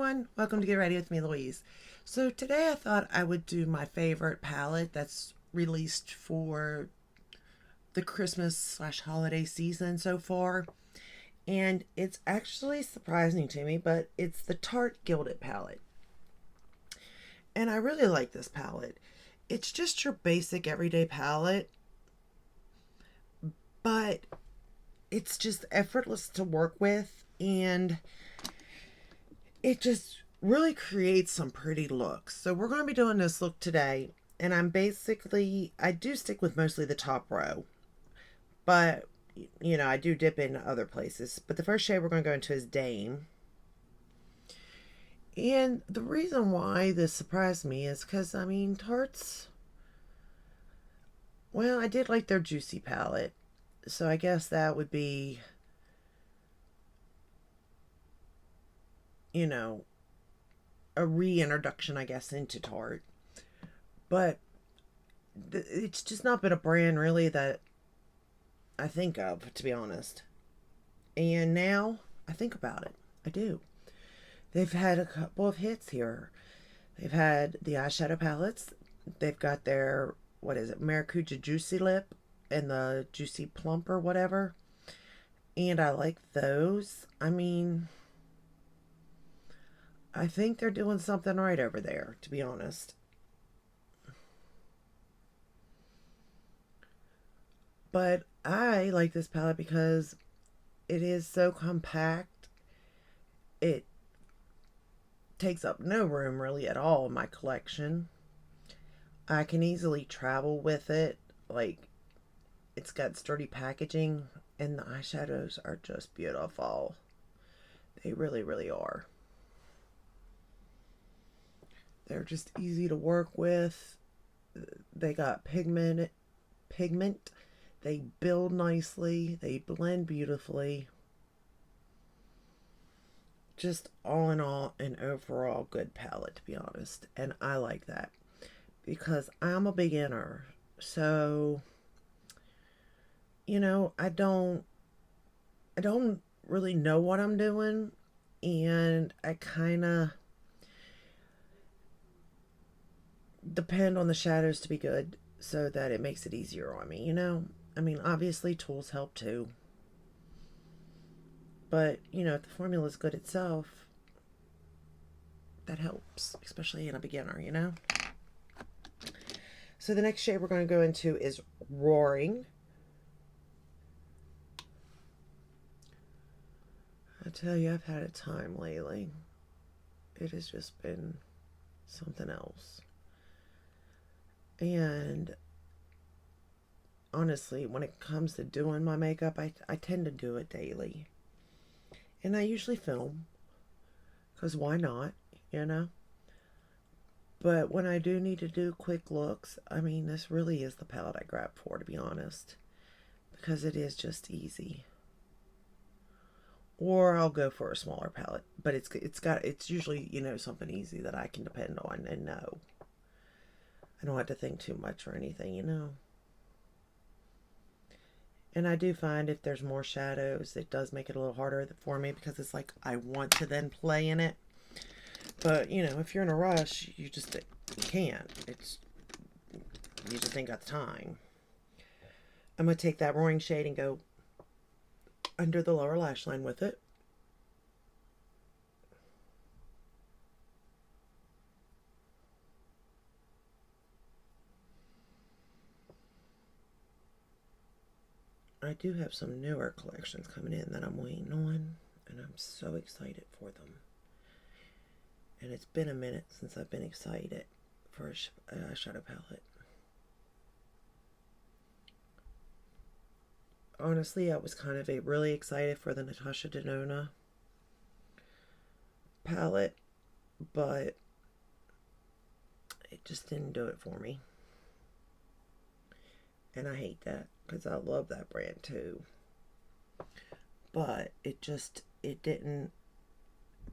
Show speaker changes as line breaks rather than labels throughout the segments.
everyone, welcome to Get Ready with me, Louise. So today I thought I would do my favorite palette that's released for the Christmas slash holiday season so far. And it's actually surprising to me, but it's the Tarte Gilded palette. And I really like this palette. It's just your basic everyday palette, but it's just effortless to work with, and it just really creates some pretty looks. So we're going to be doing this look today, and I do stick with mostly the top row, but I do dip into other places. But the first shade we're going to go into is Dame. And the reason why this surprised me is because, Tarte's, well, I did like their Juicy palette. So I guess that would be, you know, a reintroduction, I guess, into Tarte. But it's just not been a brand really that I think of, to be honest. And now I think about it. I do. They've had a couple of hits here. They've had the eyeshadow palettes. They've got their, what is it, Maracuja Juicy Lip and the Juicy Plump or whatever. And I like those. I think they're doing something right over there, to be honest. But I like this palette because it is so compact. It takes up no room really at all in my collection. I can easily travel with it. Like, it's got sturdy packaging, and the eyeshadows are just beautiful. They really, really are. They're just easy to work with. They got pigment. They build nicely. They blend beautifully. Just all in all, an overall good palette, to be honest. And I like that because I'm a beginner. So, I don't really know what I'm doing, and I kind of depend on the shadows to be good so that it makes it easier on me. Obviously tools help too. But, if the formula is good itself, that helps, especially in a beginner. So the next shade we're going to go into is Roaring. I tell you, I've had a time lately. It has just been something else. And honestly, when it comes to doing my makeup, I tend to do it daily. And I usually film, because why not, you know? But when I do need to do quick looks, this really is the palette I grab for, to be honest. Because it is just easy. Or I'll go for a smaller palette. But it's usually, something easy that I can depend on and know. I don't have to think too much or anything. And I do find if there's more shadows, it does make it a little harder for me because it's like I want to then play in it. But, if you're in a rush, you can't. You just ain't got the time. I'm going to take that Roaring shade and go under the lower lash line with it. I do have some newer collections coming in that I'm waiting on, and I'm so excited for them. And it's been a minute since I've been excited for a shadow palette. Honestly, I was kind of really excited for the Natasha Denona palette, but it just didn't do it for me. And I hate that because I love that brand too. But it didn't.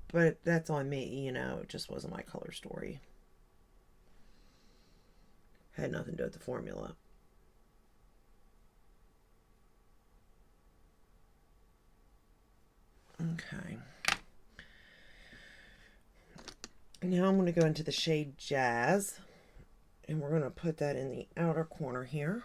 But that's on me, it just wasn't my color story. Had nothing to do with the formula. Okay. Now I'm going to go into the shade Jazz, and we're going to put that in the outer corner here.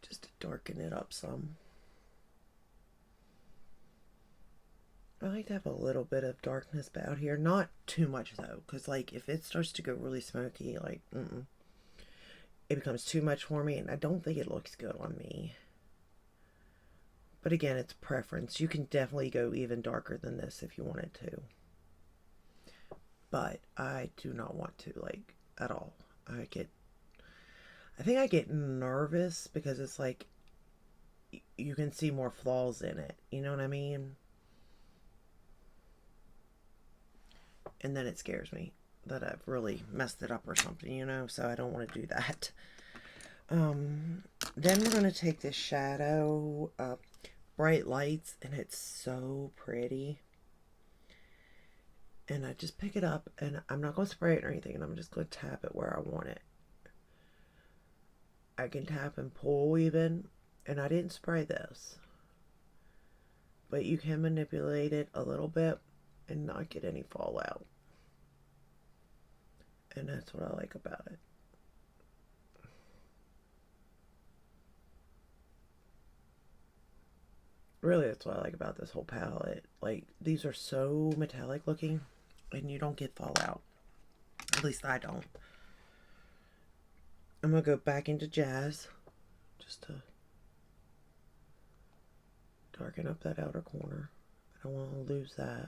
Just to darken it up some. I like to have a little bit of darkness out here. Not too much though, because like if it starts to go really smoky, like it becomes too much for me, and I don't think it looks good on me. But again, it's preference. You can definitely go even darker than this if you wanted to. But I do not want to, like, at all. I think I get nervous because it's like you can see more flaws in it. You know what I mean? And then it scares me that I've really messed it up or something, you know? So I don't want to do that. Then we're going to take this shadow, Bright Lights, and it's so pretty. And I just pick it up, and I'm not going to spray it or anything, and I'm just going to tap it where I want it. I can tap and pull even, and I didn't spray this. But you can manipulate it a little bit and not get any fallout. And that's what I like about it. Really, that's what I like about this whole palette. Like, these are so metallic looking, and you don't get fallout. At least I don't. I'm going to go back into Jazz, just to darken up that outer corner. I don't want to lose that.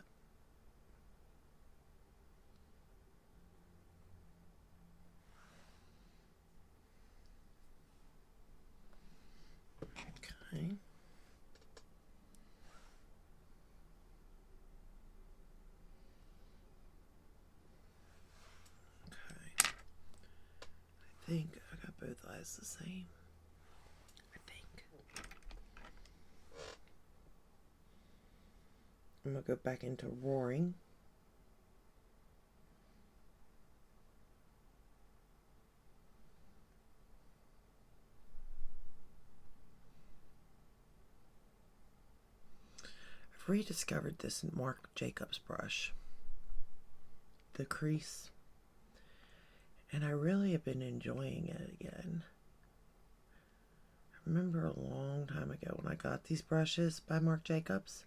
Okay. I think I got both eyes the same. I think. I'm going to go back into Roaring. I've rediscovered this Marc Jacobs brush, the crease, and I really have been enjoying it again. I remember a long time ago when I got these brushes by Marc Jacobs.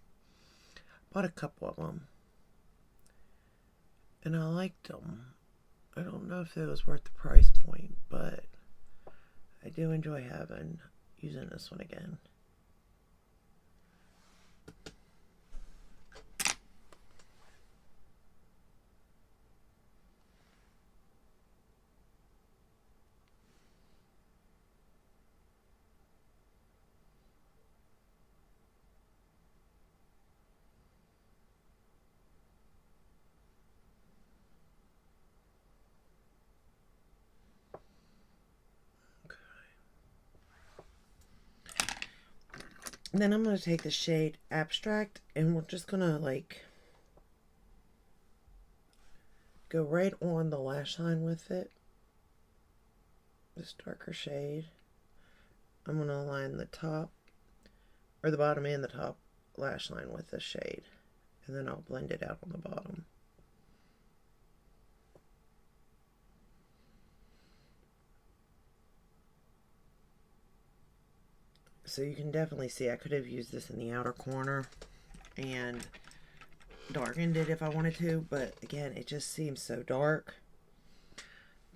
Bought a couple of them, and I liked them. I don't know if it was worth the price point, but I do enjoy using this one again. And then I'm going to take the shade Abstract, and we're just going to like go right on the lash line with it. This darker shade. I'm going to line the top, or the bottom and the top lash line with this shade. And then I'll blend it out on the bottom. So you can definitely see I could have used this in the outer corner and darkened it if I wanted to, but again, it just seems so dark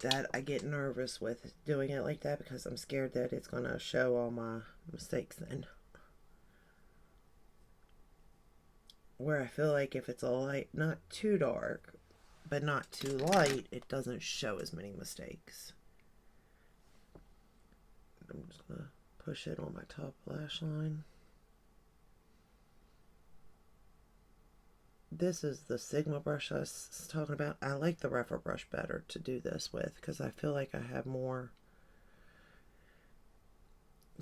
that I get nervous with doing it like that because I'm scared that it's going to show all my mistakes then. Where I feel like if it's a light, not too dark, but not too light, it doesn't show as many mistakes. I'm just going to push it on my top lash line. This is the Sigma brush I was talking about. I like the Refer brush better to do this with because I feel like I have more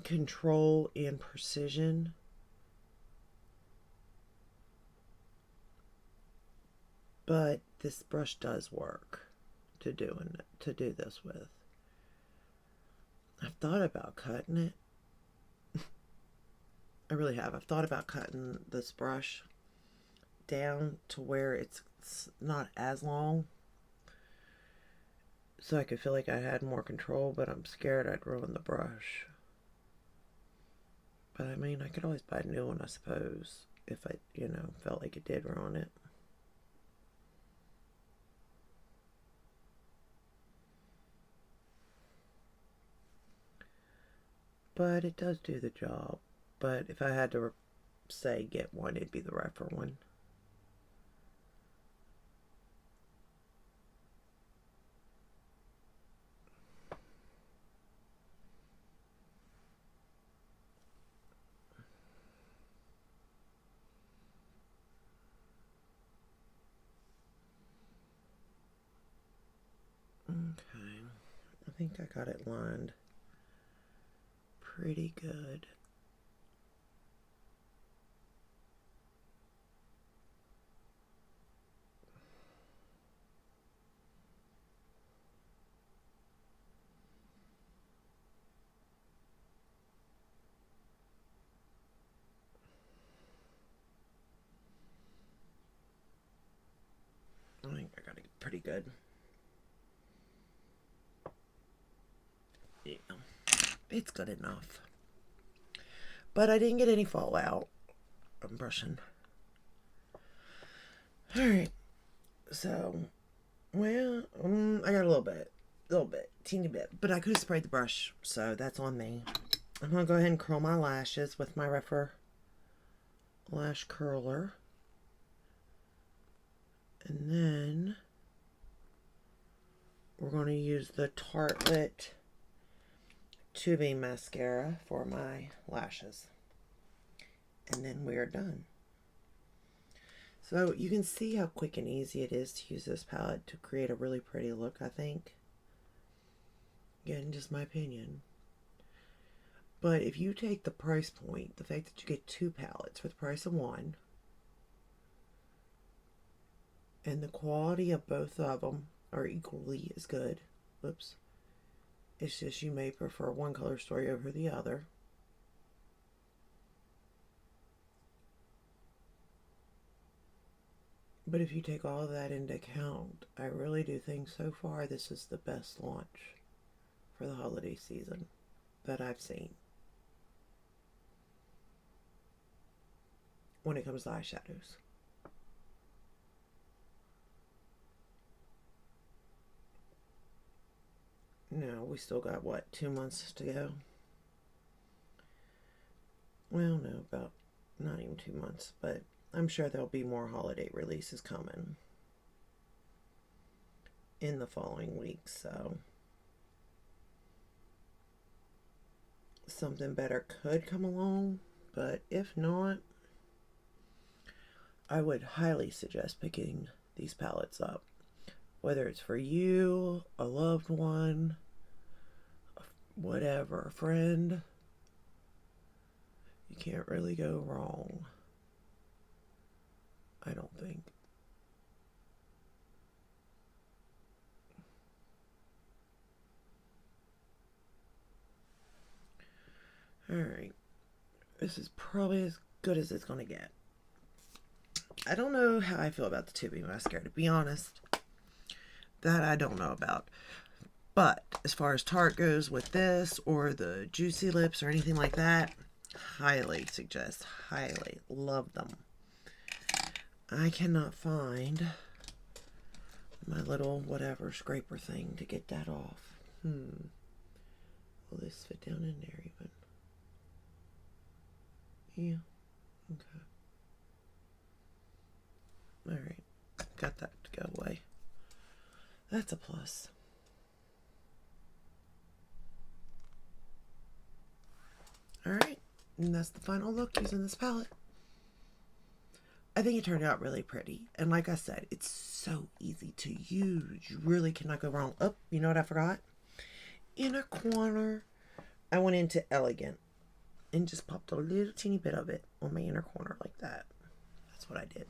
control and precision. But this brush does work to do this with. I've thought about cutting it. I really have. I've thought about cutting this brush down to where it's not as long, so I could feel like I had more control, but I'm scared I'd ruin the brush. But I mean, I could always buy a new one, I suppose, if I, felt like it did ruin it. But it does do the job. But if I had to say get one, it'd be the rougher one. Okay, I think I got it lined pretty good. I think I got it pretty good. Yeah, it's good enough. But I didn't get any fallout. I'm brushing. Alright, so, well, I got a little bit, teeny bit. But I could have sprayed the brush, so that's on me. I'm going to go ahead and curl my lashes with my Rephr lash curler. And then we're going to use the Tartelette tubing mascara for my lashes. And then we are done. So you can see how quick and easy it is to use this palette to create a really pretty look, I think. Again, just my opinion. But if you take the price point, the fact that you get 2 palettes for the price of 1, and the quality of both of them are equally as good. Whoops. It's just you may prefer one color story over the other. But if you take all of that into account, I really do think so far this is the best launch for the holiday season that I've seen when it comes to eyeshadows. Now, we still got, what, 2 months to go? Well, no, about not even 2 months, but I'm sure there'll be more holiday releases coming in the following weeks, so something better could come along, but if not, I would highly suggest picking these palettes up. Whether it's for you, a loved one, whatever, a friend, you can't really go wrong. I don't think. Alright. This is probably as good as it's going to get. I don't know how I feel about the tubing mascara, to be honest. That I don't know about. But as far as Tarte goes with this or the Juicy Lips or anything like that, highly suggest, highly love them. I cannot find my little whatever scraper thing to get that off. Will this fit down in there even? Yeah. Okay. Alright. Got that to go away. That's a plus. Alright. And that's the final look using this palette. I think it turned out really pretty. And like I said, it's so easy to use. You really cannot go wrong. Oh, you know what I forgot? Inner corner I went into Elegant and just popped a little teeny bit of it on my inner corner like that. That's what I did.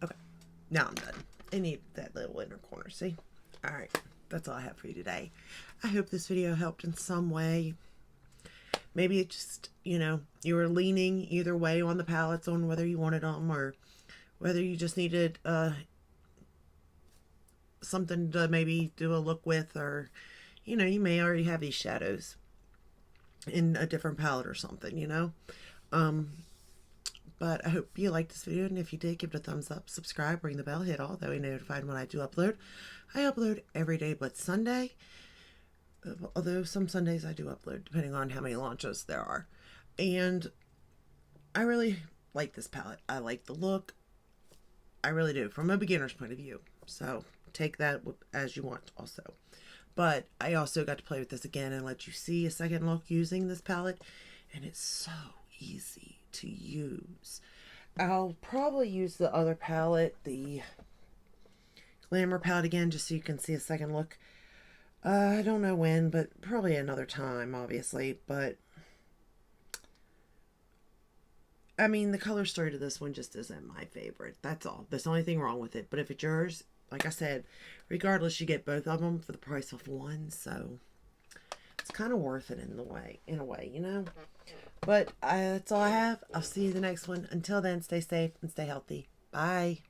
Okay, now I'm done. I need that little inner corner, see? Alright, that's all I have for you today. I hope this video helped in some way. Maybe it just, you were leaning either way on the palettes on whether you wanted them or whether you just needed something to maybe do a look with, or, you may already have these shadows in a different palette or something. But I hope you liked this video, and if you did, give it a thumbs up, subscribe, ring the bell, hit all, that way you're notified when I do upload. I upload every day but Sunday, although some Sundays I do upload, depending on how many launches there are. And I really like this palette. I like the look. I really do, from a beginner's point of view. So take that as you want also. But I also got to play with this again and let you see a second look using this palette. And it's so easy to use. I'll probably use the other palette, the Glamour palette, again, just so you can see a second look. I don't know when, but probably another time, obviously. But I mean, the color story to this one just isn't my favorite. That's all. That's the only thing wrong with it. But if it's yours, like I said, regardless, you get both of them for the price of one. So it's kind of worth it in a way. But that's all I have. I'll see you in the next one. Until then, stay safe and stay healthy. Bye.